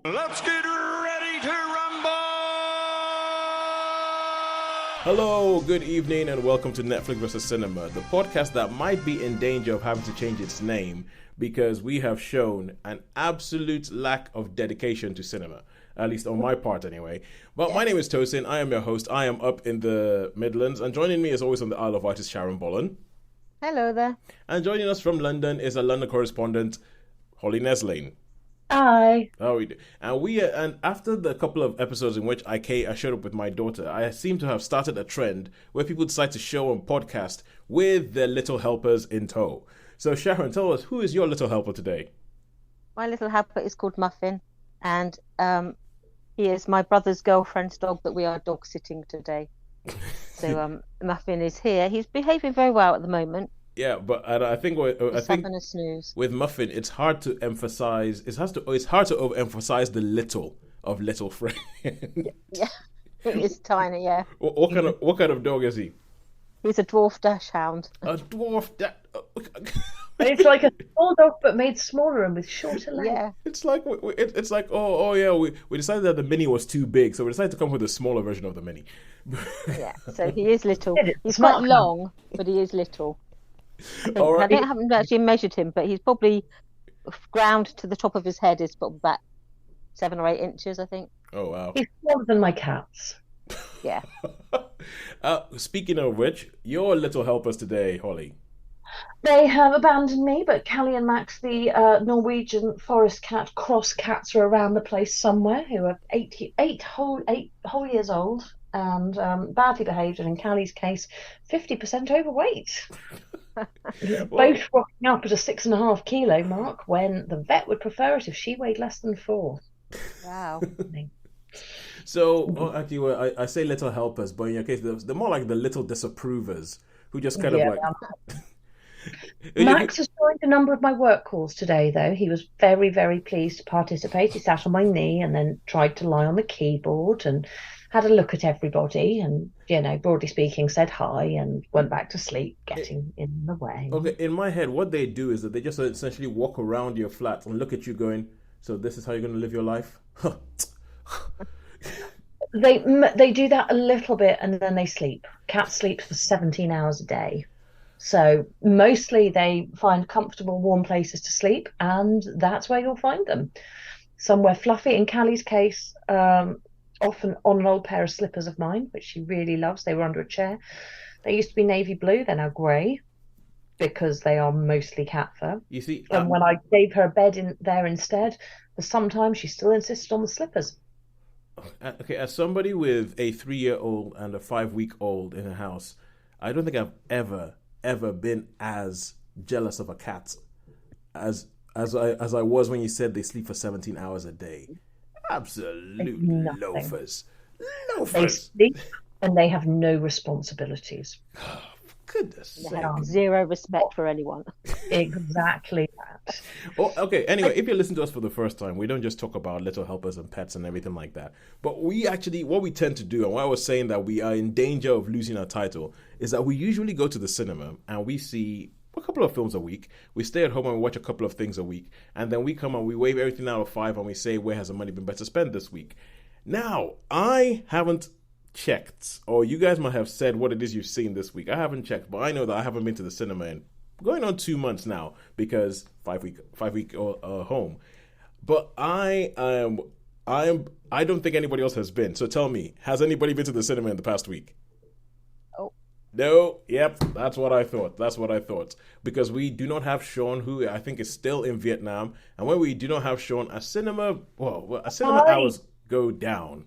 Let's get ready to rumble! Hello, good evening, and welcome to Netflix vs. Cinema, the podcast that might be in danger of having to change its name because we have shown an absolute lack of dedication to cinema, at least on my part anyway. But my name is Tosin, I am your host, I am up in the Midlands, and joining me as always on the Isle of Wight is Sharon Bollen. Hello there. And joining us from London is our London correspondent, Holly Neslane. Hi. Oh, we do. And after the couple of episodes in which I showed up with my daughter, I seem to have started a trend where people decide to show and podcast with their little helpers in tow. So Sharon, tell us, who is your little helper today? My little helper is called Muffin, and he is my brother's girlfriend's dog that we are dog sitting today. So Muffin is here. He's behaving very well at the moment. Yeah, but I think Having a snooze. with Muffin, it's hard to emphasize. It's hard to overemphasize the little of Little Friend. Yeah, it is tiny. Yeah. What kind of dog is he? He's a dwarf dachshund. A dwarf. It's like a small dog but made smaller and with shorter legs. Yeah. It's like we decided that the mini was too big, so we decided to come with a smaller version of the mini. Yeah. So he is little. He's smart quite long, but he is little. All right. I haven't actually measured him, but he's probably ground to the top of his head is probably about 7 or 8 inches, I think. Oh wow. He's smaller than my cats. Yeah. Speaking of which, your little helpers today, Holly. They have abandoned me, but Callie and Max, the Norwegian forest cat cross cats, are around the place somewhere, who are eight whole years old and badly behaved, and in Callie's case, 50% overweight. Both rocking up at a 6.5 kilo mark when the vet would prefer it if she weighed less than 4. Wow. So, actually, well, I say little helpers, but in your case, they're more like the little disapprovers who just kind of like. Max has joined a number of my work calls today, though. He was very, very pleased to participate. He sat on my knee and then tried to lie on the keyboard and had a look at everybody and, broadly speaking, said hi and went back to sleep, getting in the way. Okay, in my head, what they do is that they just essentially walk around your flat and look at you going, so this is how you're going to live your life? They do that a little bit and then they sleep. Cats sleep for 17 hours a day. So mostly they find comfortable, warm places to sleep, and that's where you'll find them. Somewhere fluffy. In Callie's case, often on an old pair of slippers of mine, which she really loves. They were under a chair. They used to be navy blue. They're now grey because they are mostly cat fur. You see, and when I gave her a bed in there instead, for some time she still insisted on the slippers. Okay, as somebody with a 3-year-old and a 5-week-old in a house, I don't think I've ever been as jealous of a cat as I was when you said they sleep for 17 hours a day. Absolute loafers. They sleep and they have no responsibilities. Goodness They sake. have zero respect for anyone. Exactly that. Oh, okay, anyway, if you listen to us for the first time, we don't just talk about little helpers and pets and everything like that. But we actually, what we tend to do, and why I was saying that we are in danger of losing our title, is that we usually go to the cinema and we see a couple of films a week. We stay at home and we watch a couple of things a week. And then we come and we wave everything out of 5 and we say, where has the money been better spent this week? Now, I haven't checked, or you guys might have said what it is you've seen this week. I haven't checked, but I know that I haven't been to the cinema in going on 2 months now because 5 week home. But I don't think anybody else has been. So tell me, has anybody been to the cinema in the past week? Oh. No. Yep. That's what I thought. Because we do not have Sean, who I think is still in Vietnam, and when we do not have Sean, cinema hours go down.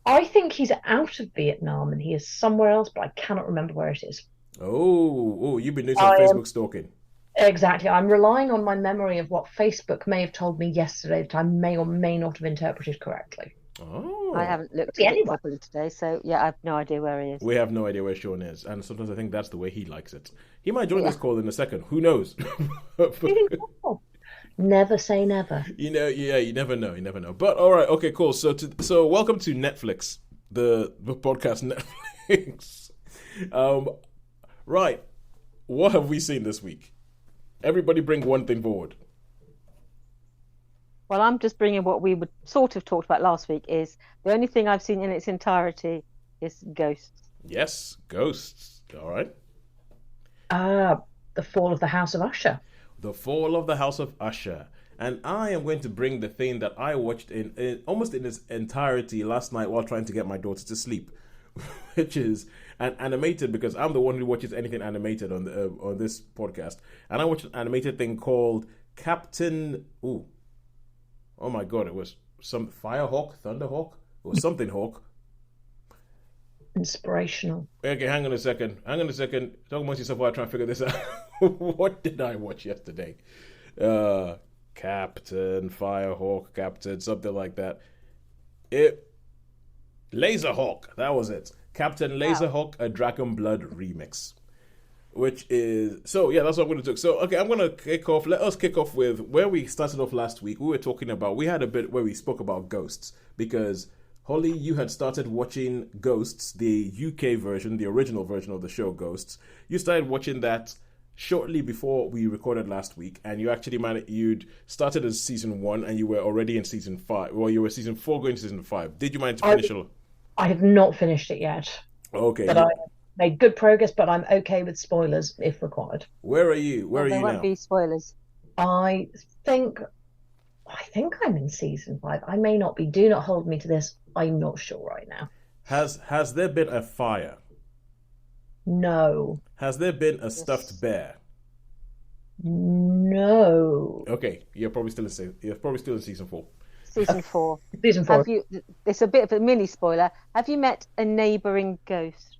I think he's out of Vietnam and he is somewhere else, but I cannot remember where it is. Oh, you've been doing some Facebook stalking. Exactly. I'm relying on my memory of what Facebook may have told me yesterday that I may or may not have interpreted correctly. Oh. I haven't looked at it properly today, so yeah, I have no idea where he is. We have no idea where Sean is, and sometimes I think that's the way he likes it. He might join this call in a second. Who knows? Never say never. You never know. But all right, okay, cool. So welcome to Netflix, the podcast Netflix. Right, what have we seen this week? Everybody bring one thing forward. Well, I'm just bringing what we would sort of talked about last week. Is the only thing I've seen in its entirety is Ghosts. Yes, Ghosts. All right. The Fall of the House of Usher. The Fall of the House of Usher. And I am going to bring the thing that I watched in almost in its entirety last night while trying to get my daughter to sleep, which is an animated, because I'm the one who watches anything animated on this podcast. And I watched an animated thing called Captain. Oh my God! It was some Firehawk, Thunderhawk, or something Hawk. Inspirational. Okay, hang on a second. Talk amongst yourself while I try and figure this out. What did I watch yesterday? Captain Firehawk, Captain something like that. Laserhawk. That was it. Captain Laserhawk, a Dragon Blood remix. Which is that's what I'm going to do. So okay, I'm going to kick off. Let us kick off with where we started off last week. We had a bit where we spoke about Ghosts, because Holly, you had started watching Ghosts, the UK version, the original version of the show Ghosts. You started watching that shortly before we recorded last week, and you'd started as season 1 and you were already in season 5. Well, you were season 4 going to season 5. Did you manage to finish it? I have not finished it yet. Okay. But I made good progress, but I'm okay with spoilers if required. Where are you? Where are you now? There won't be spoilers. I think I'm in season 5. I may not be. Do not hold me to this. I'm not sure right now. Has there been a fire? No. Has there been a stuffed bear? No. Okay, you're probably still in season 4. Season 4. Season 4. It's a bit of a mini spoiler. Have you met a neighbouring ghost?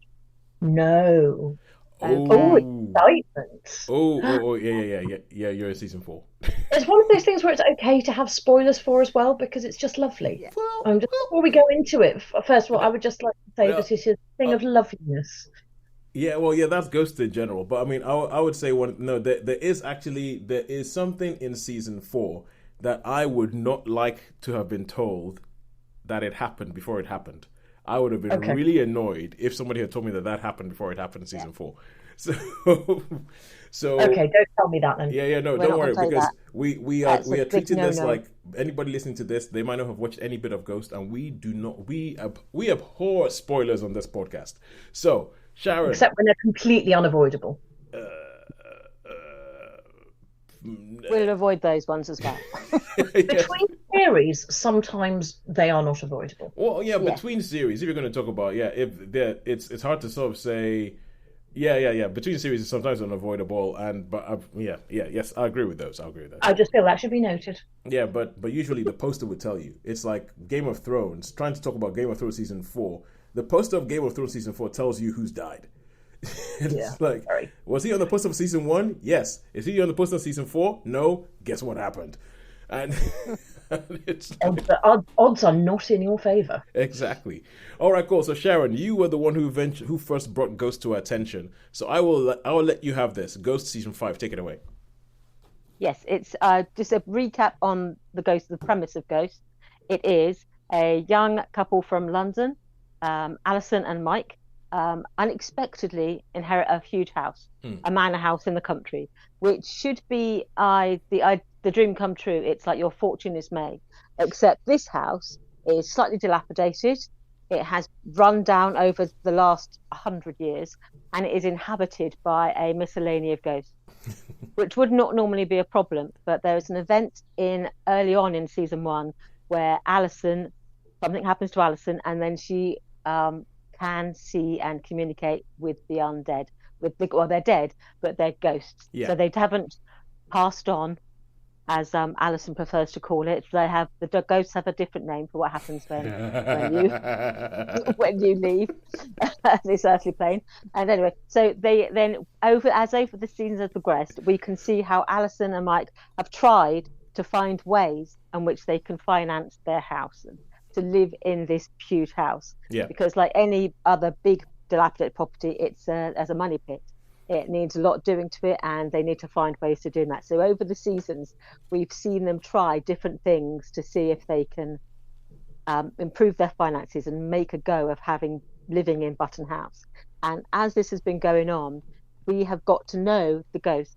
No. Oh, excitement. Oh, yeah, you're in season 4. It's one of those things where it's okay to have spoilers for as well, because it's just lovely. Yeah. Before we go into it, first of all, I would just like to say this is a thing of loveliness. Yeah, well, yeah, that's Ghost in general. But I mean, I would say there is something in season 4 that I would not like to have been told that it happened before it happened. I would have been really annoyed if somebody had told me that happened before it happened in season 4. So okay, don't tell me that then. Yeah, no, don't worry, because we are treating this like anybody listening to this, they might not have watched any bit of Ghost, and we do not. We abhor spoilers on this podcast. So Sharon, except when they're completely unavoidable. We'll avoid those ones as well. Between series, sometimes they are not avoidable. Well, yeah, between series, if you're going to talk about, it's hard to sort of say, between series is sometimes unavoidable, yes, I agree with those. I just feel that should be noted. Yeah, but usually the poster would tell you. It's like Game of Thrones, trying to talk about Game of Thrones season 4. The poster of Game of Thrones season 4 tells you who's died. It's like, was he on the poster of season 1? Yes. Is he on the poster of season 4? No. Guess what happened? And it's odds are not in your favor. Exactly. All right, cool. So Sharon, you were the one who first brought Ghost to our attention. So I will let you have this. Ghost season 5. Take it away. Yes, it's just a recap on the premise of Ghost. It is a young couple from London, Alison and Mike, unexpectedly inherit a huge house, a manor house in the country, which should be the dream come true. It's like your fortune is made, except this house is slightly dilapidated. It has run down over the last 100 years, and it is inhabited by a miscellany of ghosts, which would not normally be a problem. But there is an event early on in season 1 where something happens to Alison, and then she can see and communicate with the undead. They're dead, but they're ghosts. Yeah. So they haven't passed on, as Alison prefers to call it. The ghosts have a different name for what happens when you leave this earthly plane. And anyway, so they then over the seasons have progressed, we can see how Alison and Mike have tried to find ways in which they can finance their house and to live in this huge house. Yeah. Because like any other big dilapidated property, it's as a money pit. It needs a lot doing to it, and they need to find ways to do that. So over the seasons, we've seen them try different things to see if they can improve their finances and make a go of living in Button House. And as this has been going on, we have got to know the ghosts,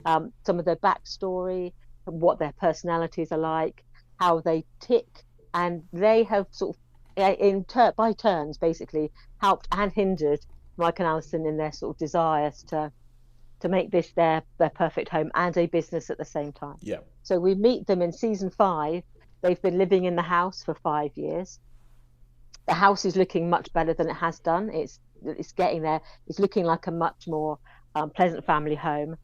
some of their backstory, what their personalities are like, how they tick, and they have sort of by turns basically helped and hindered Mike and Alison in their sort of desires to make this their perfect home and a business at the same time. Yeah. So we meet them in season 5. They've been living in the house for 5 years. The house is looking much better than it has done. It's getting there. It's looking like a much more pleasant family home.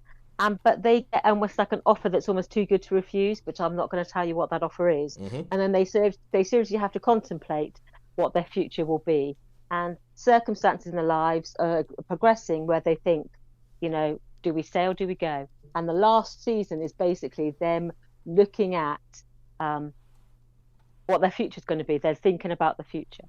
But they get almost like an offer that's almost too good to refuse, which I'm not going to tell you what that offer is. Mm-hmm. And then they seriously have to contemplate what their future will be. And circumstances in their lives are progressing where they think, do we stay or do we go? And the last season is basically them looking at what their future is going to be. They're thinking about the future.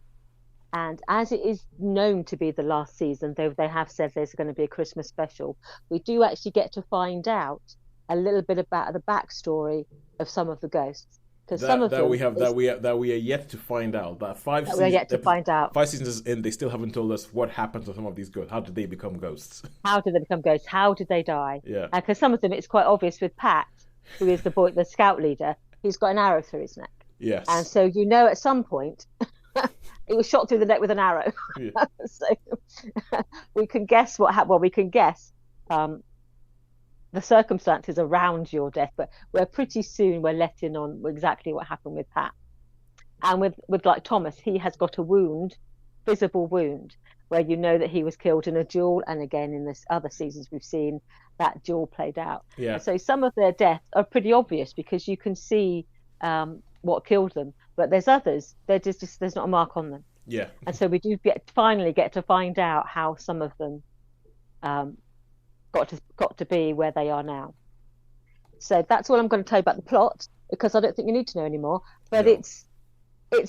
And as it is known to be the last season, though they have said there's going to be a Christmas special, we do actually get to find out a little bit about the backstory of some of the ghosts. Because some of them that we are yet to find out. That 5 seasons. We are yet to find out. 5 seasons in, they still haven't told us what happened to some of these ghosts. How did they become ghosts? How did they become ghosts? How did they die? Yeah. Because some of them, it's quite obvious with Pat, who is the scout leader. He's got an arrow through his neck. Yes. And so at some point, he was shot through the neck with an arrow. Yeah. So we can guess what happened. Well, we can guess the circumstances around your death, but we're pretty soon we're let in on exactly what happened with Pat. And with like Thomas, he has got a wound, visible wound, where that he was killed in a duel. And again, in this other seasons, we've seen that duel played out. Yeah. And so some of their deaths are pretty obvious because you can see what killed them. But there's others, they're just there's not a mark on them. Yeah. And so we do finally get to find out how some of them got to be where they are now. So that's all I'm going to tell you about the plot, because I don't think you need to know anymore. But No. it's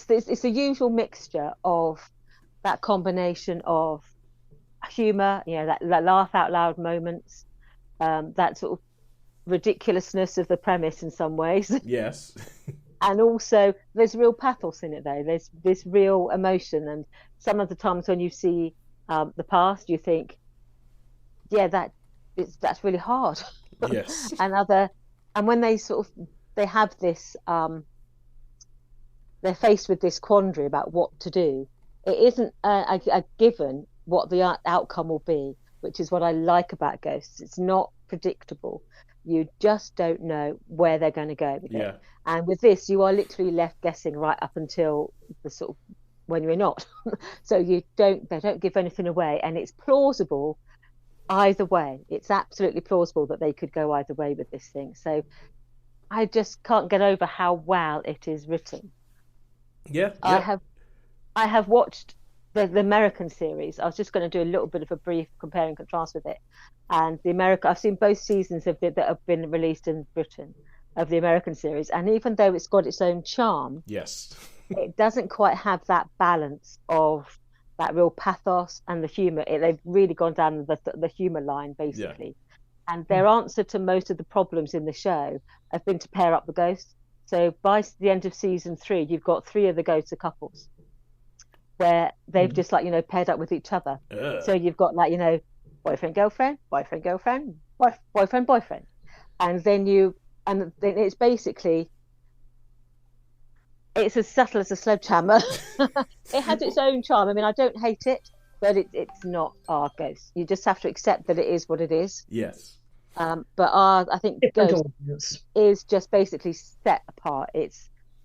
the usual mixture of that combination of humor, that laugh out loud moments, that sort of ridiculousness of the premise in some ways. Yes. And also there's real pathos in it, though. There's this real emotion, and some of the times when you see the past, you think, yeah, that's really hard. Yes. And when they have this, they're faced with this quandary about what to do. It isn't a given what the outcome will be, which is what I like about ghosts. It's not predictable. You just don't know where they're going to go with it. And with this, you are literally left guessing right up until the sort of when you're not. So they don't give anything away, and it's plausible either way. It's absolutely plausible that they could go either way with this thing. So I just can't get over how well it is written. Yeah. I have watched the American series. I was just going to do a little bit of a brief compare and contrast with it. And I've seen both seasons that have been released in Britain of the American series, and even though it's got its own charm, yes, it doesn't quite have that balance of that real pathos and the humor. They've really gone down the humor line basically. Yeah. And their answer to most of the problems in the show have been to pair up the ghosts. So by the end of season 3, you've got 3 of the ghosts are couples, where they've just paired up with each other. So you've got boyfriend girlfriend, boyfriend girlfriend, boyfriend boyfriend, and then it's basically, it's as subtle as a sledgehammer. It has its own charm. I mean, I don't hate it, but it's not our Ghost. You just have to accept that it is what it is. Yes. But I think Ghost is just basically set apart.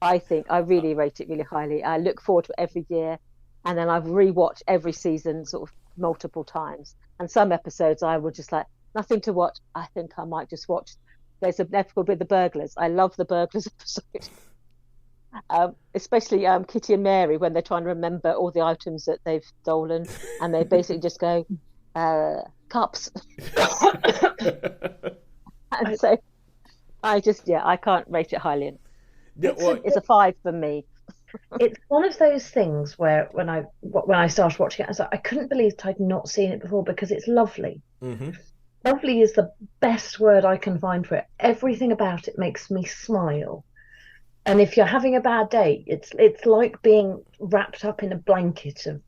I think I really rate it really highly. I look forward to it every year, and then I've rewatched every season sort of multiple times. And some episodes I would just nothing to watch. I think I might just watch. There's an episode with the burglars. I love the burglars episode. Especially Kitty and Mary, when they're trying to remember all the items that they've stolen, and they basically just go, cups. And so I can't rate it highly enough. It's a 5 for me. It's one of those things where when I started watching it, I couldn't believe that I'd not seen it before, because it's lovely. Mm-hmm. Lovely is the best word I can find for it. Everything about it makes me smile. And if you're having a bad day, it's like being wrapped up in a blanket of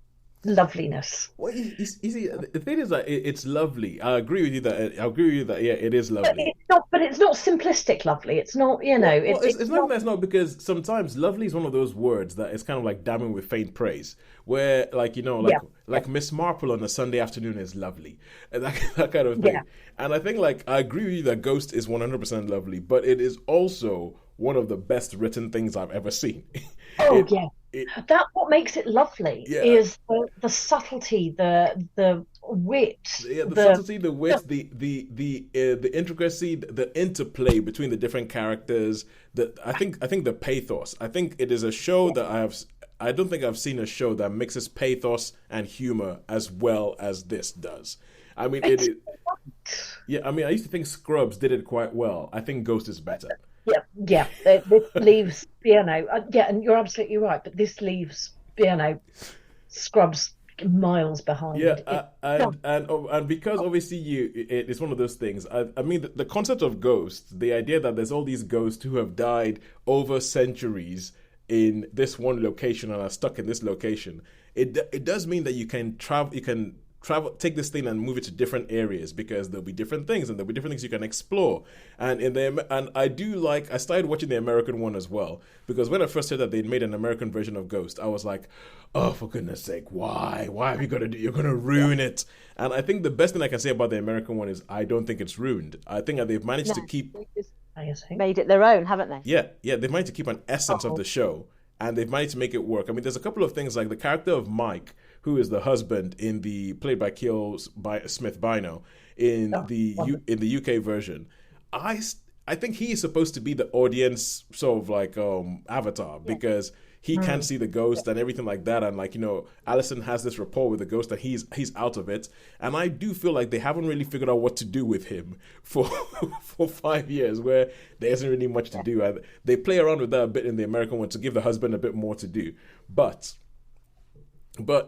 loveliness. Well, you see, the thing is that it's lovely. I agree with you that yeah, it is But lovely. it's not. But it's not simplistic lovely. It's not. Well, It's it's not not. that's not because sometimes lovely is one of those words that is kind of like damning with faint praise. Where like Yeah. like Miss Marple on a Sunday afternoon is lovely, and that kind of Yeah. thing. And I think like I agree with you that Ghost is 100% lovely, but it is also one of the best written things I've ever seen. Oh it yeah. it That what makes it lovely yeah. is the subtlety, the wit, Yeah, the the subtlety, the wit, the intricacy, the interplay between the different characters. I think the pathos. I think it is a show that I don't think I've seen a show that mixes pathos and humor as well as this does. I mean, it's yeah. I mean, I used to think Scrubs did it quite well. I think Ghost is better. yeah, yeah. This leaves yeah, and you're absolutely right. But this leaves Scrubs miles Yeah, behind. and because obviously it's one of those things. I mean, the concept of ghosts, the idea that there's all these ghosts who have died over centuries in this one location and are stuck in this location. It does mean that you can travel, take this thing and move it to different areas because there'll be different things and there'll be different things you can explore. And I started watching the American one as well because when I first heard that they'd made an American version of Ghost, I was like, oh, for goodness sake, why are you gonna do? You're gonna ruin it. And I think the best thing I can say about the American one is I don't think it's ruined. I think that they've managed No, to keep they just I think. made it their own, haven't they? yeah, they've managed to keep an essence of Oh, the show, and they've managed to make it work. I mean, there's a couple of things like the character of Mike, who is the husband in the played by Smith Bino in oh, wonderful. In the UK version. I think he is supposed to be the audience sort of like avatar Yeah. because he can Mm. see the ghost and everything like that, and like Allison has this rapport with the ghost and he's out of it, and I do feel like they haven't really figured out what to do with him for for 5 years, where there isn't really much to do. And they play around with that a bit in the American one to give the husband a bit more to do, but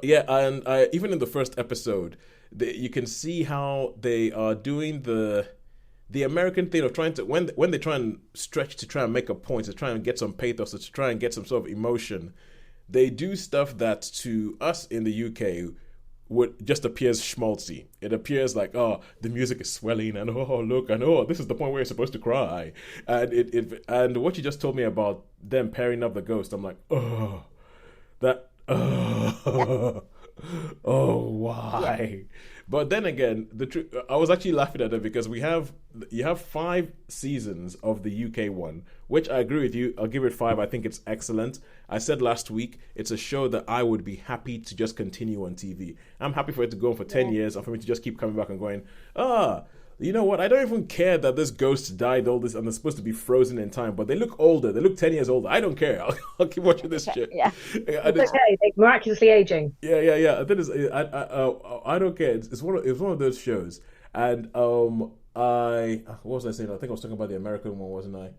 yeah, and even in the first episode, you can see how they are doing the American thing of trying to when they try and stretch to try and make a point, to try and get some pathos, to try and get some sort of emotion. They do stuff that to us in the UK would just appears schmaltzy. It appears like, oh, the music is swelling, and oh, look, and oh, this is the point where you're supposed to cry, and and what you just told me about them pairing up the ghost, I'm like, oh, that, oh, oh, Yeah. why? But then again, I was actually laughing at it because you have 5 seasons of the UK one, which I agree with you. I'll give it 5. I think it's excellent. I said last week it's a show that I would be happy to just continue on TV. I'm happy for it to go on for 10 years and for me to just keep coming back and going, ah. You know what? I don't even care that this ghost died all this and they're supposed to be frozen in time, but they look older. They look 10 years older. I don't care. I'll keep watching this Okay. shit. Yeah. And It's it's, okay. They're miraculously aging. yeah. That is, I don't care. It's one of those shows, and what was I saying? I think I was talking about the American one, wasn't I?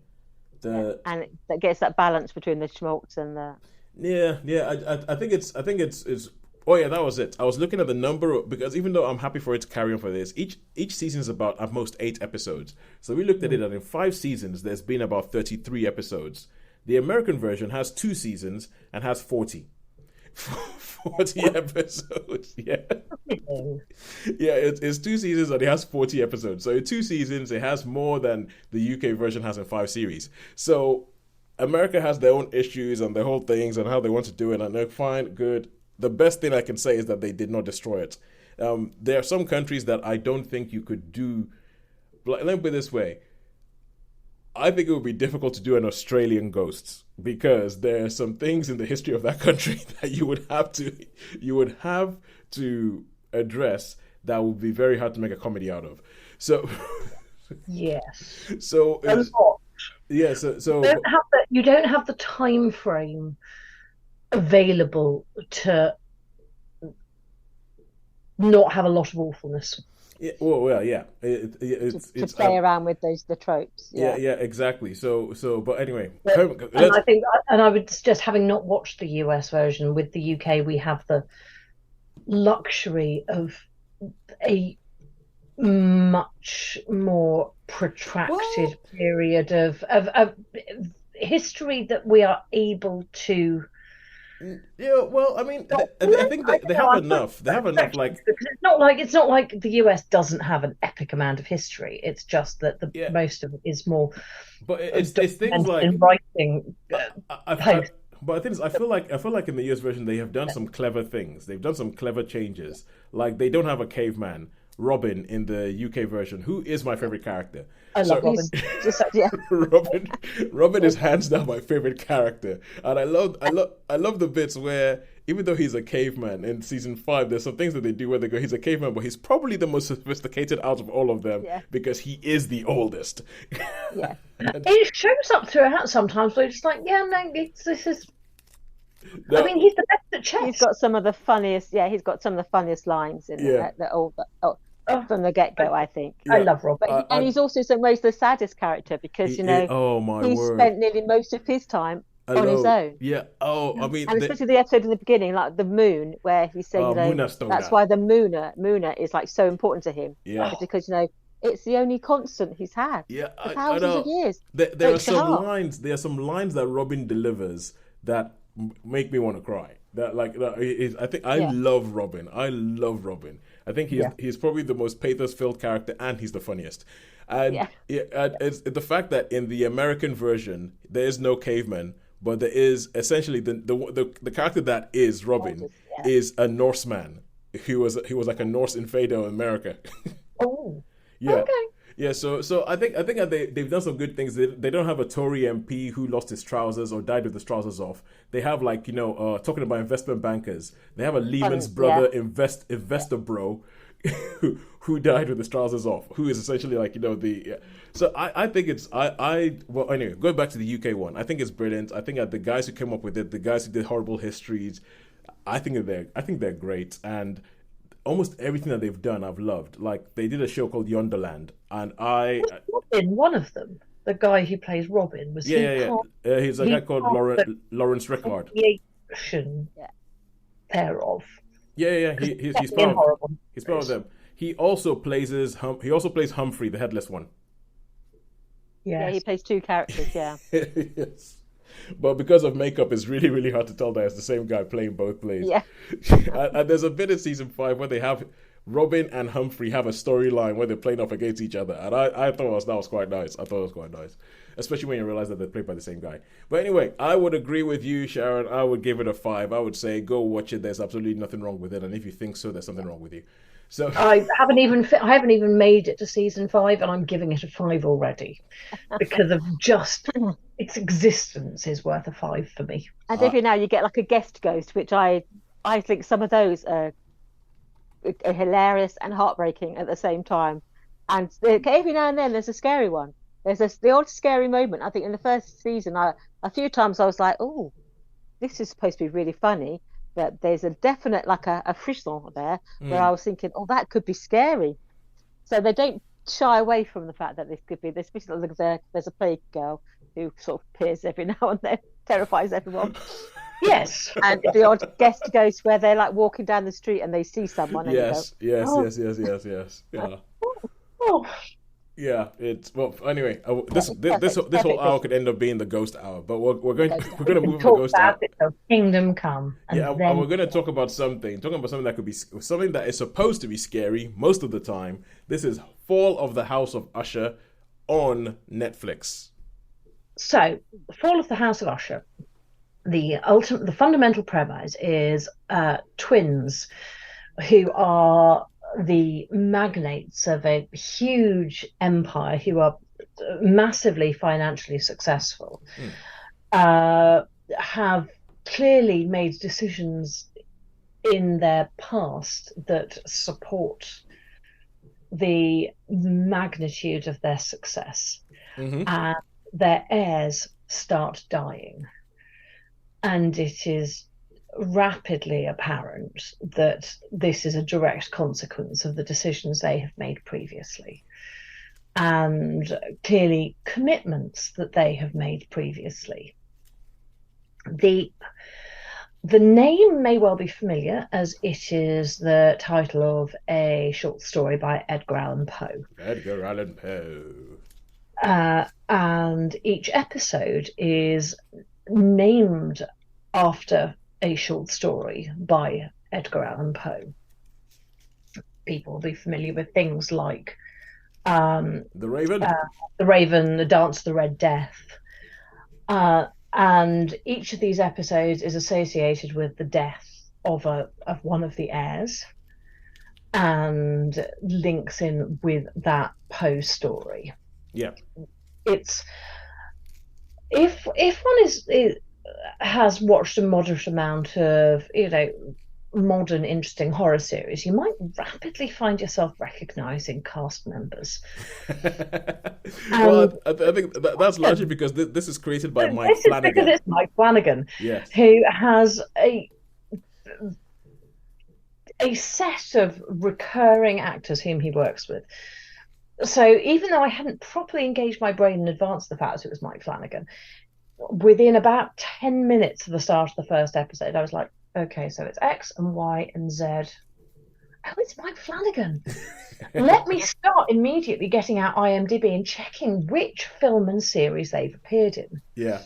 Yeah. The And that gets that balance between the schmaltz and the yeah. I think it's. Oh yeah, that was it. I was looking at the because even though I'm happy for it to carry on for this, each season is about at most 8 episodes. So we looked at it, and in 5 seasons, there's been about 33 episodes. The American version has 2 seasons and has 40. 40 episodes. Yeah. Yeah, it's 2 seasons and it has 40 episodes. So in 2 seasons, it has more than the UK version has in 5 series. So America has their own issues and their whole things and how they want to do it. And they're fine, good. The best thing I can say is that they did not destroy it. There are some countries that I don't think you could do. Let me put it this way. I think it would be difficult to do an Australian Ghosts because there are some things in the history of that country that you would have to address that would be very hard to make a comedy out of. So Yes. so A lot. yeah, You don't have the time frame available to not have a lot of awfulness. yeah, well, yeah, to play around with the tropes. yeah, Yeah. exactly. But anyway, And I think, and I would suggest, having not watched the US version, with the UK, we have the luxury of a much more protracted period of history that we are able to Yeah, well, I mean, I think I they, don't they know. have I've got enough. They have enough, objections like, because it's not like the US doesn't have an epic amount of history. It's just that the yeah, most of it is more but it's things documented in like writing I post. but the thing is, I feel like in the US version they have done some clever things. They've done some clever changes. Like they don't have a caveman, Robin in the UK version, who is my favorite character. I love So Robin. He's just yeah. Robin, Robin is hands down my favorite character, and I love the bits where even though he's a caveman in season 5, there's some things that they do where they go, he's a caveman, but he's probably the most sophisticated out of all of them Yeah. because he is the oldest. Yeah. It shows up throughout sometimes, but it's like, yeah, no, this is. I No, mean, he's the best at chess. He's got some of the funniest. Yeah, he's got some of the funniest lines in yeah, it. Oh, Oh, from the get-go, I think. I yeah. love Robin. And he's also some ways the saddest character because Oh my he word. spent nearly most of his time I on his know. own. Yeah. Oh, I mean, And especially the episode in the beginning, like the moon, where he's saying, Muna stole that's that. why the Mooner is like so important to him. Yeah. It's because it's the only constant he's had Yeah, for I thousands of know. years. There are Breaks your some heart. lines. There are some lines that Robin delivers that make me want to cry. I think I Yeah. love Robin. I love Robin. I think Yeah. he's probably the most pathos-filled character, and he's the funniest. And Yeah. and it's the fact that in the American version there is no caveman, but there is essentially the character that is Robin Yeah. is a Norseman who was like a Norse invader in America. Oh, Yeah. okay. Yeah, so I think that they've done some good things. They don't have a Tory MP who lost his trousers or died with his trousers off. They have like talking about investment bankers. They have a Lehman's brother investor bro who died with his trousers off. Who is essentially like the. Yeah. So I think it's well anyway, going back to the UK one, I think it's brilliant. I think that the guys who came up with it, the guys who did Horrible Histories, I think they're great, and almost everything that they've done I've loved. Like they did a show called Yonderland, and Robin, one of them, the guy who plays Robin, was yeah. He's a he guy called part Lawrence Rickard. the action Yeah. thereof. Yeah. He's Definitely part of horrible. he's part of them. He also plays Humphrey, the headless one. Yeah, he Yes. plays two characters. Yeah. Yes. But because of makeup, it's really, really hard to tell that it's the same guy playing both plays. Yeah. And there's a bit in season 5 where they have Robin and Humphrey have a storyline where they're playing off against each other, and I thought that was quite nice. I thought it was quite nice, especially when you realize that they're played by the same guy. But anyway, I would agree with you, Sharon. I would give it a 5. I would say go watch it. There's absolutely nothing wrong with it, and if you think so, there's something wrong with you. So I haven't even made it to season 5, and I'm giving it a 5 already because of just its existence is worth a 5 for me. And every now you get like a guest ghost, which I think some of those are hilarious and heartbreaking at the same time. And every now and then there's a scary one. There's the odd scary moment. I think in the first season, a few times I was like, oh, this is supposed to be really funny. But there's a definite like a frisson there where I was thinking, oh, that could be scary. So they don't shy away from the fact that this could be. There's a plague girl who sort of appears every now and then, terrifies everyone. Yes. And the odd guest ghost where they're like walking down the street and they see someone. And yes. Yeah. Oh, Yeah, it's well. Anyway, this whole hour could end up being the ghost hour, but we're going to move to the ghost hour. about it till Kingdom Come. And Yeah, then and we're going to talking about something that could be something that is supposed to be scary most of the time. This is Fall of the House of Usher on Netflix. So, the Fall of the House of Usher. The fundamental premise is twins who are the magnates of a huge empire, who are massively financially successful, have clearly made decisions in their past that support the magnitude of their success, and their heirs start dying. And it is rapidly apparent that this is a direct consequence of the decisions they have made previously, and clearly commitments that they have made previously. The name may well be familiar, as it is the title of a short story by Edgar Allan Poe. Edgar Allan Poe. And each episode is named after a short story by Edgar Allan Poe. People will be familiar with things like The Raven. The Raven, The Dance of the Red Death. And each of these episodes is associated with the death of one of the heirs and links in with that Poe story. Yeah. It's if one has watched a moderate amount of, modern interesting horror series, you might rapidly find yourself recognizing cast members. Well, I think that's largely because this is created by Mike Flanagan. Because it's Mike Flanagan, yes, who has a set of recurring actors whom he works with. So even though I hadn't properly engaged my brain in advance of the fact it was Mike Flanagan, within about 10 minutes of the start of the first episode, I was like, okay, so it's X and Y and Z. Oh, it's Mike Flanagan. Let me start immediately getting out IMDb and checking which film and series they've appeared in. Yeah.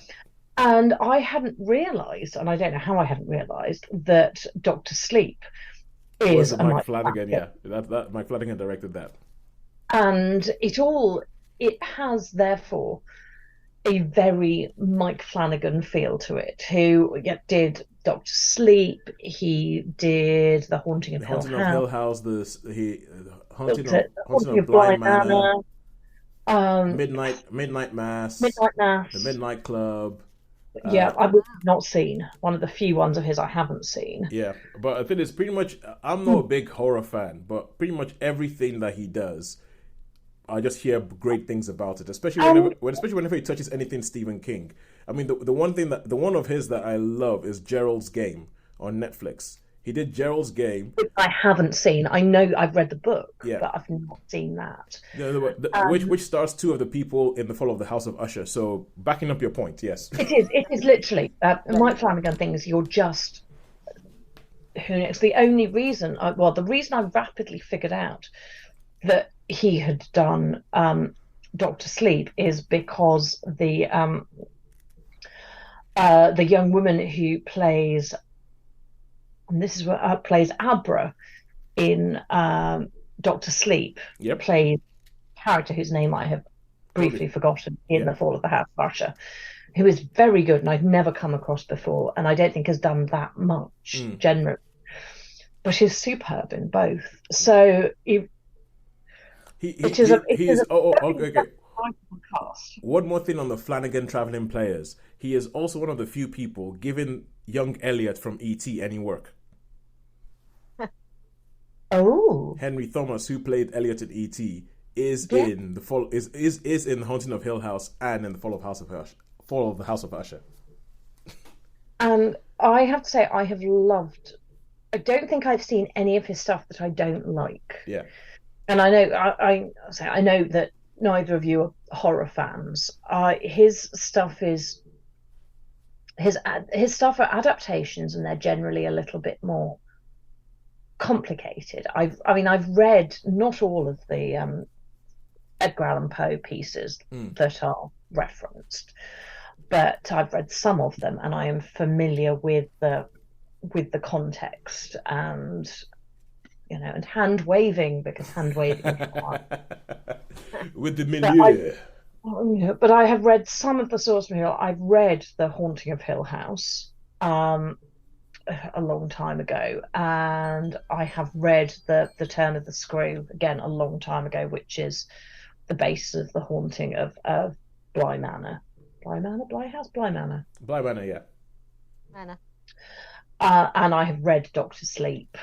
And I hadn't realised, and I don't know how I hadn't realised, that Dr. Sleep is a Mike Flanagan. Yeah, that Mike Flanagan directed that. And it has, therefore, a very Mike Flanagan feel to it, who did Dr. Sleep, he did The Haunting of Hill House. Haunting of Bly Manor, Midnight Mass, The Midnight Club. Yeah, I've not seen. One of the few ones of his I haven't seen. Yeah, but I think it's pretty much, I'm not a big horror fan, but pretty much everything that he does, I just hear great things about it, especially whenever he touches anything Stephen King. I mean, the one of his that I love is Gerald's Game on Netflix. He did Gerald's Game. I haven't seen. I know I've read the book, but I've not seen that. Which stars two of the people in the fall of the House of Usher. So backing up your point, yes. It is literally Mike Flanagan things. You're just who knows. The only reason, the reason I rapidly figured out that he had done Dr. Sleep is because the young woman who plays, and this is what plays Abra in Dr. Sleep, plays a character whose name I have briefly forgotten in The Fall of the House of Usher, who is very good and I've never come across before, and I don't think has done that much generally, but is superb in both. So okay. One more thing on the Flanagan traveling players. He is also one of the few people giving young Elliot from E.T. any work. Oh, Henry Thomas, who played Elliot in E.T., is in the fall is in Haunting of Hill House and in the Fall of the House of Usher. And I have to say, I have loved. I don't think I've seen any of his stuff that I don't like. Yeah. And I know that neither of you are horror fans. His stuff is his stuff are adaptations, and they're generally a little bit more complicated. I've read not all of the Edgar Allan Poe pieces that are referenced, but I've read some of them, and I am familiar with the context and. And hand waving, because hand waving is hard. With the milieu. But I have read some of the source material. I've read The Haunting of Hill House a long time ago, and I have read the Turn of the Screw again a long time ago, which is the base of The Haunting of Bly Manor. Bly Manor, yeah. Manor. And I have read Dr. Sleep.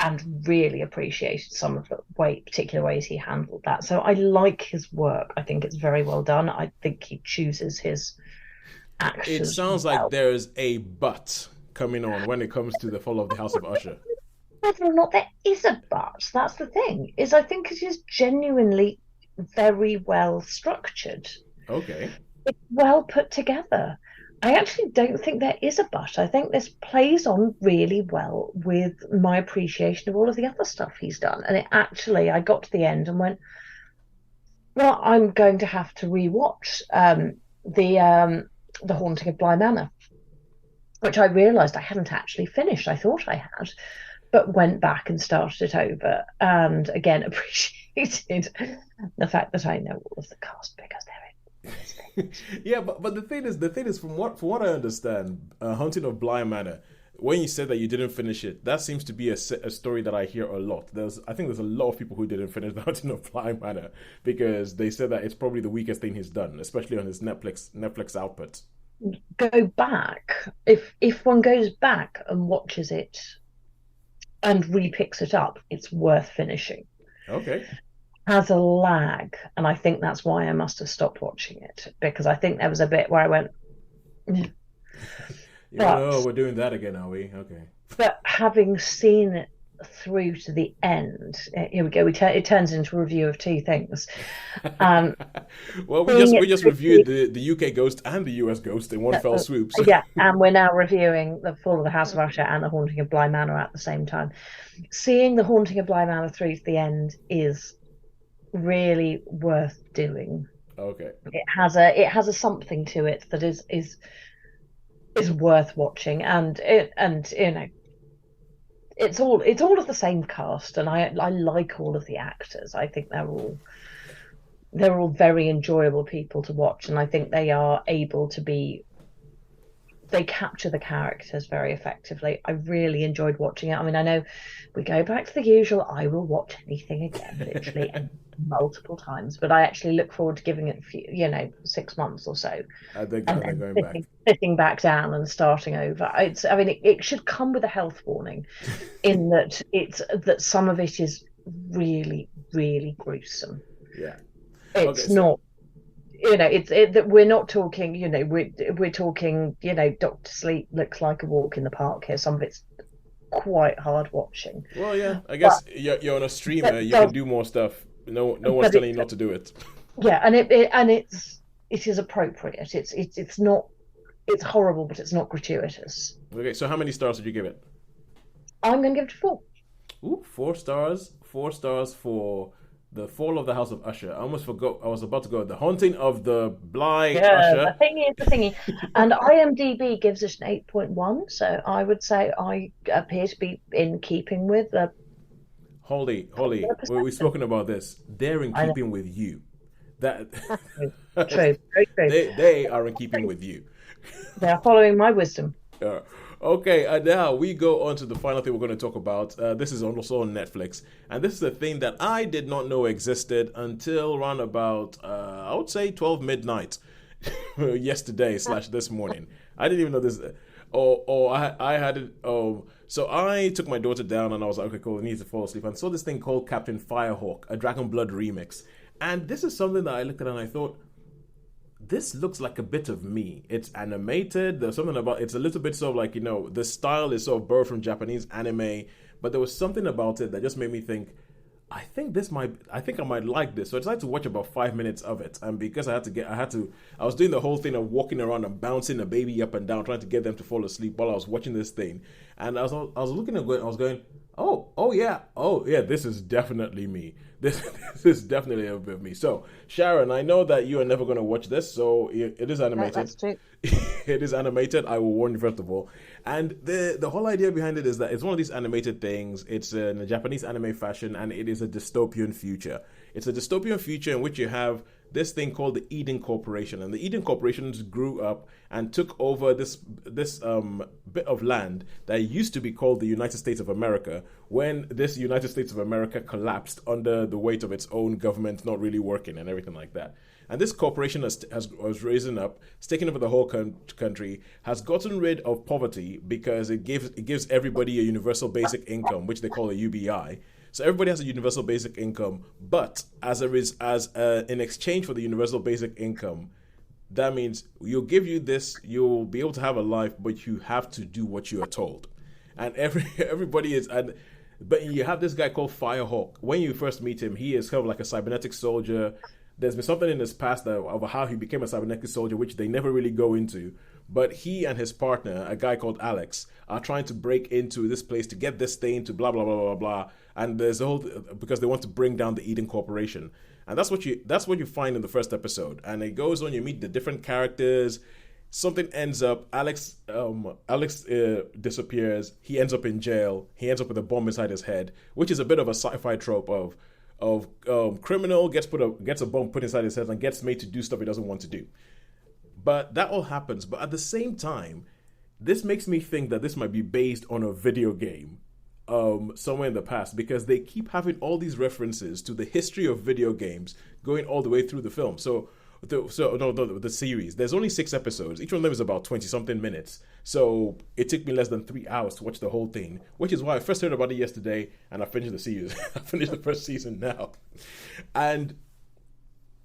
And really appreciated some of the particular ways he handled that. So I like his work. I think it's very well done. I think he chooses his actions. It sounds like there's a but coming on when it comes to the Fall of the House of Usher. Whether or not there is a but, that's the thing, is I think it is genuinely very well structured. Okay. It's well put together. I actually don't think there is a but. I think this plays on really well with my appreciation of all of the other stuff he's done. And I got to the end and went, well, I'm going to have to rewatch the Haunting of Bly Manor. which I realised I hadn't actually finished. I thought I had, but went back and started it over, and again appreciated the fact that I know all of the cast because they're in this thing. Yeah, but the thing is, from what I understand, Haunting of Bly Manor. When you said that you didn't finish it, that seems to be a story that I hear a lot. I think there's a lot of people who didn't finish The Haunting of Bly Manor because they said that it's probably the weakest thing he's done, especially on his Netflix output. Go back, if one goes back and watches it and re-picks it up, it's worth finishing. Okay. Has a lag, and I think that's why I must have stopped watching it, because I think there was a bit where I went, oh, we're doing that again, are we? Okay. But having seen it through to the end, here we go. It turns into a review of two things. Well, we just reviewed the UK Ghost and the US Ghost in one fell swoop. So. Yeah, and we're now reviewing The Fall of the House of Usher and The Haunting of Bly Manor at the same time. Seeing The Haunting of Bly Manor through to the end is really worth doing. Okay. It has a something to it that is worth watching, and you know, it's all of the same cast, and I like all of the actors. I think they're all very enjoyable people to watch, and I think they are able to be. They capture the characters very effectively. I really enjoyed watching it. I mean, I know we go back to the usual. I will watch anything again, literally multiple times. But I actually look forward to giving it, 6 months or so, and then going back, sitting back down and starting over. It should come with a health warning, in that some of it is really, really gruesome. Yeah, it's not. We're not talking, we're talking, Dr. Sleep looks like a walk in the park here. Some of it's quite hard watching. Well, yeah, I guess you're on a streamer, you can do more stuff. No one's telling you not to do it. Yeah, and it is appropriate. It's not, it's horrible, but it's not gratuitous. Okay, so how many stars did you give it? I'm going to give it 4. Ooh, 4 stars. 4 stars for The Fall of the House of Usher. I almost forgot. I was about to go. The Haunting of the Bly Usher. The thingy. And IMDb gives it an 8.1. So I would say I appear to be in keeping with the. Holly, we've spoken about this. They're in keeping with you. That true, very true. They are in keeping with you. They are following my wisdom. Okay, and now we go on to the final thing we're going to talk about. This is also on Netflix, and this is a thing that I did not know existed until around about, I would say 12 midnight yesterday / this morning. I didn't even know this. I had it. So I took my daughter down, and I was like, okay, cool, I need to fall asleep. And saw this thing called Captain Firehawk, a Dragon Blood remix. And this is something that I looked at and I thought, this looks like a bit of me. It's animated. There's something about it's a little bit sort of like, the style is sort of borrowed from Japanese anime, but there was something about it that just made me think, I think I might like this. So I decided to watch about 5 minutes of it. And because I was doing the whole thing of walking around and bouncing a baby up and down, trying to get them to fall asleep while I was watching this thing. And I was looking at it, I was going, oh yeah, this is definitely me. This is definitely a bit of me. So, Sharon, I know that you are never going to watch this, so it is animated. No, that's true. It is animated. I will warn you first of all. And the whole idea behind it is that it's one of these animated things. It's in a Japanese anime fashion, and it is a dystopian future. It's a dystopian future in which you have this thing called the Eden Corporation, and the Eden Corporation grew up and took over this bit of land that used to be called the United States of America when this United States of America collapsed under the weight of its own government not really working and everything like that. And this corporation has risen up, it's taken over the whole country, has gotten rid of poverty because it gives everybody a universal basic income, which they call a UBI. So everybody has a universal basic income, but in exchange for the universal basic income, that means you'll be able to have a life, but you have to do what you are told. And everybody is, but you have this guy called Firehawk. When you first meet him, he is kind of like a cybernetic soldier. There's been something in his past of how he became a cybernetic soldier, which they never really go into. But he and his partner, a guy called Alex, are trying to break into this place to get this thing to blah, blah, blah, blah, blah. And there's a whole, because they want to bring down the Eden Corporation. And that's what you find in the first episode. And it goes on, you meet the different characters. something ends up. Alex disappears. He ends up in jail. He ends up with a bomb inside his head, which is a bit of a sci-fi trope of criminal gets a bomb put inside his head and gets made to do stuff he doesn't want to do. But that all happens. But at the same time, this makes me think that this might be based on a video game somewhere in the past, because they keep having all these references to the history of video games going all the way through the film. The series. There's only 6 episodes. Each one of them is about 20-something minutes. So it took me less than 3 hours to watch the whole thing, which is why I first heard about it yesterday, and I finished the series. I finished the first season now. And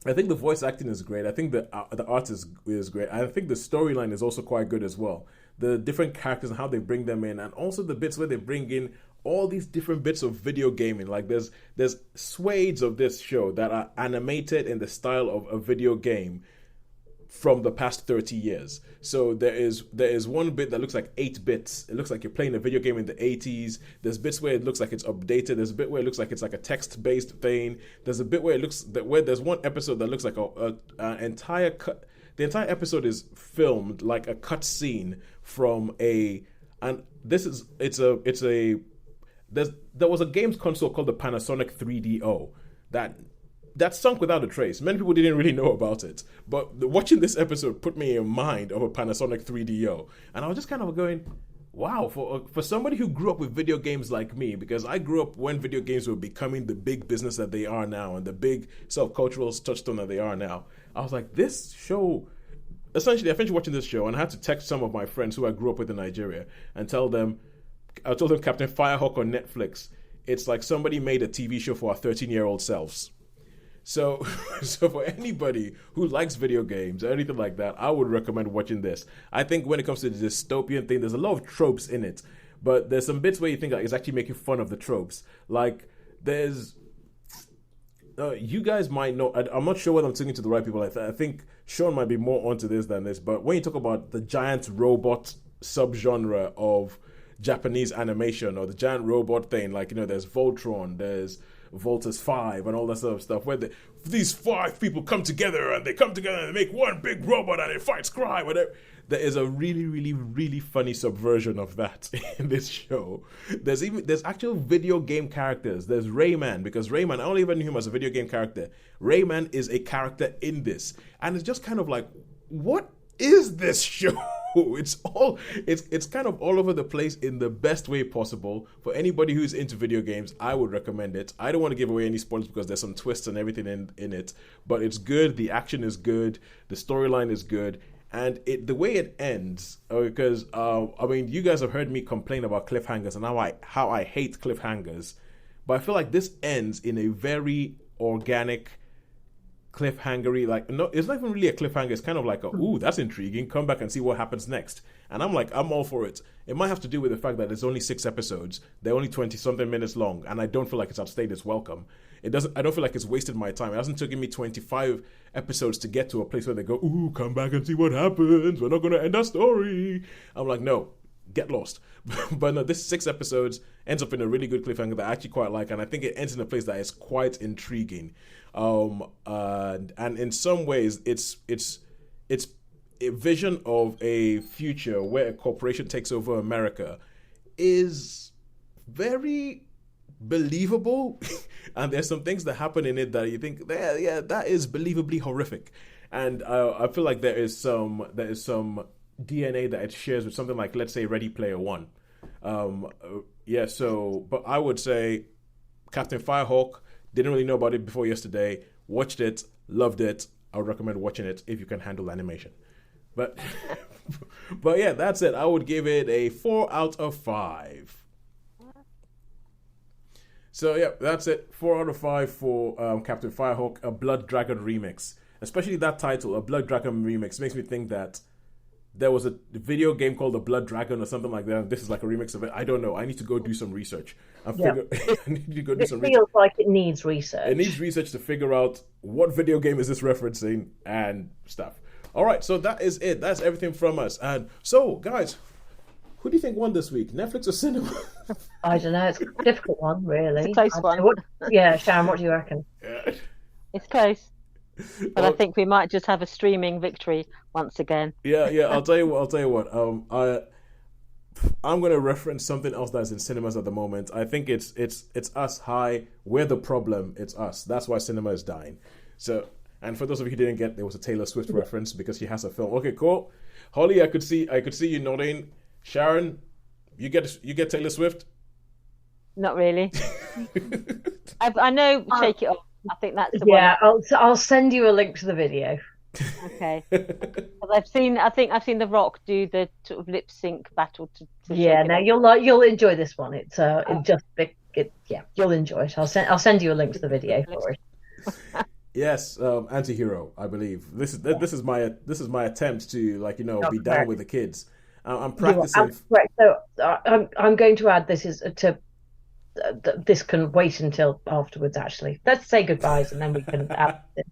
I think the voice acting is great. I think the art is great. I think the storyline is also quite good as well. The different characters and how they bring them in, and also the bits where they bring in all these different bits of video gaming. Like there's swathes of this show that are animated in the style of a video game from the past 30 years. So there is one bit that looks like 8 bits. It looks like you're playing a video game in the 80s. There's bits where it looks like it's updated. There's a bit where it looks like it's like a text-based thing. There's a bit where there's one episode that looks like an entire cut. The entire episode is filmed like a cut scene from there was a games console called the Panasonic 3DO that sunk without a trace. Many people didn't really know about it, but watching this episode put me in mind of a Panasonic 3DO, and I was just kind of going, wow, for somebody who grew up with video games like me, because I grew up when video games were becoming the big business that they are now and the big self-cultural touchstone that they are now. I was like, this show, essentially, I finished watching this show and I had to text some of my friends who I grew up with in Nigeria and I told them Captain Firehawk on Netflix, it's like somebody made a TV show for our 13-year-old selves. So for anybody who likes video games or anything like that, I would recommend watching this. I think when it comes to the dystopian thing, there's a lot of tropes in it, but there's some bits where you think like it's actually making fun of the tropes. Like there's, you guys might know, I'm not sure whether I'm talking to the right people. I think Sean might be more onto this than this, but when you talk about the giant robot subgenre of Japanese animation or the giant robot thing, like, there's Voltron, there's Voltus 5 and all that sort of stuff, where these 5 people come together and they make one big robot and it fights crime, whatever. There is a really, really, really funny subversion of that in this show. There's actual video game characters. There's Rayman, because Rayman, I only ever knew him as a video game character. Rayman is a character in this. And it's just kind of like, what is this show? It's kind of all over the place in the best way possible. For anybody who's into video games, I would recommend it. I don't want to give away any spoilers because there's some twists and everything in it, but it's good. The action is good. The storyline is good. And the way it ends, because you guys have heard me complain about cliffhangers and how I hate cliffhangers, but I feel like this ends in a very organic, cliffhangery, like, no, it's not even really a cliffhanger. It's kind of like ooh, that's intriguing, come back and see what happens next. And I'm all for it. It might have to do with the fact that there's only 6 episodes, they're only 20 something minutes long, and I don't feel like it's outstayed its welcome. I don't feel like it's wasted my time. It hasn't taken me 25 episodes to get to a place where they go, ooh, come back and see what happens, we're not going to end our story. I'm like, no, get lost. But no, this 6 episodes ends up in a really good cliffhanger that I actually quite like, and I think it ends in a place that is quite intriguing. And in some ways, it's a vision of a future where a corporation takes over America is very believable. And there's some things that happen in it that you think, yeah, that is believably horrific. And I feel like there is some DNA that it shares with something like, let's say, Ready Player One. But I would say Captain Firehawk, didn't really know about it before yesterday, watched it, loved it. I would recommend watching it if you can handle animation. But yeah, that's it. I would give it a 4 out of 5. So yeah, that's it. 4 out of 5 for Captain Firehawk, a Blood Dragon remix. Especially that title, a Blood Dragon remix, makes me think that there was a video game called The Blood Dragon or something like that, and this is like a remix of it. I don't know. I need to go do some research. I need to go do some research. It feels like it needs research. It needs research to figure out what video game is this referencing and stuff. All right, so that is it. That's everything from us. And so, guys, who do you think won this week? Netflix or cinema? I don't know. It's a difficult one, really. It's a close one. Yeah, Sharon, what do you reckon? It's close. But I think we might just have a streaming victory once again. Yeah, yeah. I'll tell you what. I'll tell you what. I'm gonna reference something else that's in cinemas at the moment. I think it's us. Hi, we're the problem. It's us. That's why cinema is dying. So, and for those of you who didn't get, there was a Taylor Swift reference because she has a film. Okay, cool. Holly, I could see you nodding. Sharon, you get Taylor Swift. Not really. I know. Shake It Off. I think that's the Yeah, one. I'll send you a link to the video. Okay. 'Cause I think I've seen The Rock do the sort of lip sync battle to Yeah, Shake It no, Off. you'll enjoy this one. It's yeah, you'll enjoy it. I'll send you a link to the video for it. Yes, anti-hero, I believe. This is my attempt to be down correct. with the kids. I'm You are practicing. absolutely correct. So I'm going to add this is to this can wait until afterwards. Actually, let's say goodbyes and then we can add this.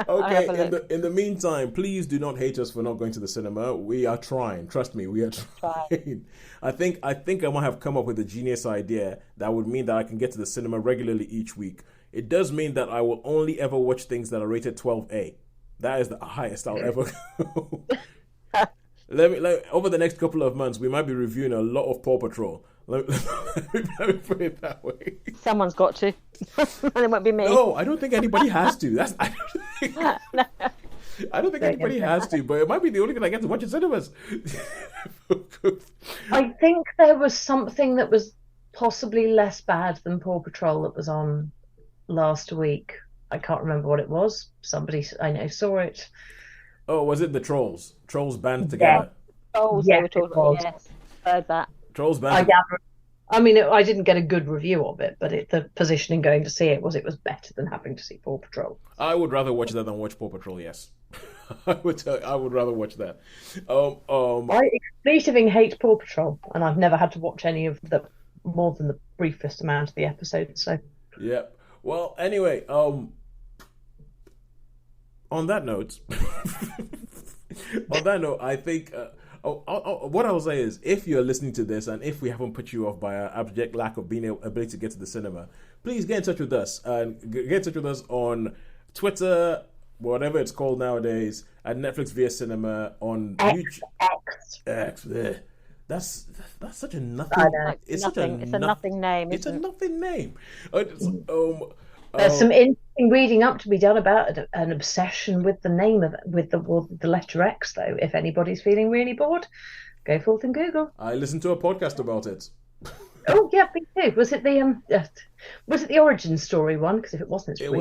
Okay, have a look. in the meantime, please do not hate us for not going to the cinema. We are trying. Trust me, we are trying. I think I might have come up with a genius idea that would mean that I can get to the cinema regularly each week. It does mean that I will only ever watch things that are rated 12A. That is the highest I'll ever go. Over the next couple of months, we might be reviewing a lot of Paw Patrol. Let me put it that way. Someone's got to, and it won't be me. No, I don't think anybody has to. I don't think anybody has to, but it might be the only thing I get to watch in cinemas. I think there was something that was possibly less bad than Paw Patrol that was on last week. I can't remember what it was. Somebody I know saw it. Oh, was it the Trolls? Trolls band together. Oh, Yes, they were talking. it was. Yes, heard that. Trolls I band. gather. I mean, I didn't get a good review of it, but the positioning going to see it was better than having to see Paw Patrol. I would rather watch that than watch Paw Patrol. Yes, I would rather watch that. I exclusively hate Paw Patrol, and I've never had to watch any of the more than the briefest amount of the episodes. So Yeah. Well, anyway, on that note, I think. What I'll say is, if you're listening to this and if we haven't put you off by our abject lack of being ability to get to the cinema, please get in touch with us and get in touch with us on Twitter, whatever it's called nowadays, at Netflix via Cinema, on YouTube. X. Bleh. That's such a nothing. I know. It's a nothing name. It's a nothing name. There's some interesting reading up to be done about an obsession with the name of with the letter X, though. If anybody's feeling really bored, go forth and Google. I listened to a podcast about it. Oh yeah, me too. Was it the origin story one? Because if it wasn't, it's It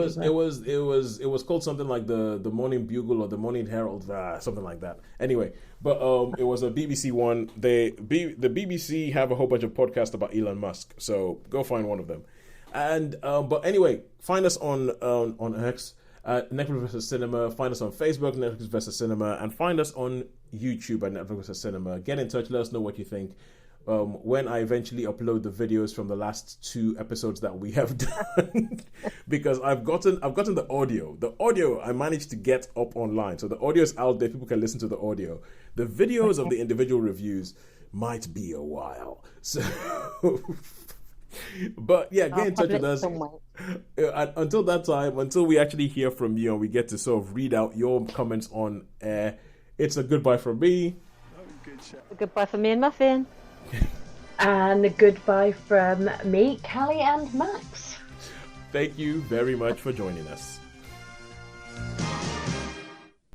was called something like the Morning Bugle or the Morning Herald, something like that. Anyway, but it was a BBC one. The BBC have a whole bunch of podcasts about Elon Musk, so go find one of them. And but anyway, find us on X at Netflix vs Cinema. Find us on Facebook, Netflix vs Cinema, and find us on YouTube at Netflix vs Cinema. Get in touch. Let us know what you think. When I eventually upload the videos from the last 2 episodes that we have done, because I've gotten the audio. The audio I managed to get up online, so the audio is out there. People can listen to the audio. The videos of the individual reviews might be a while. So. But yeah, get in touch with us. Until that time, until we actually hear from you and we get to sort of read out your comments on air, it's a goodbye from me. A goodbye from me and Muffin. And a goodbye from me, Callie, and Max. Thank you very much for joining us.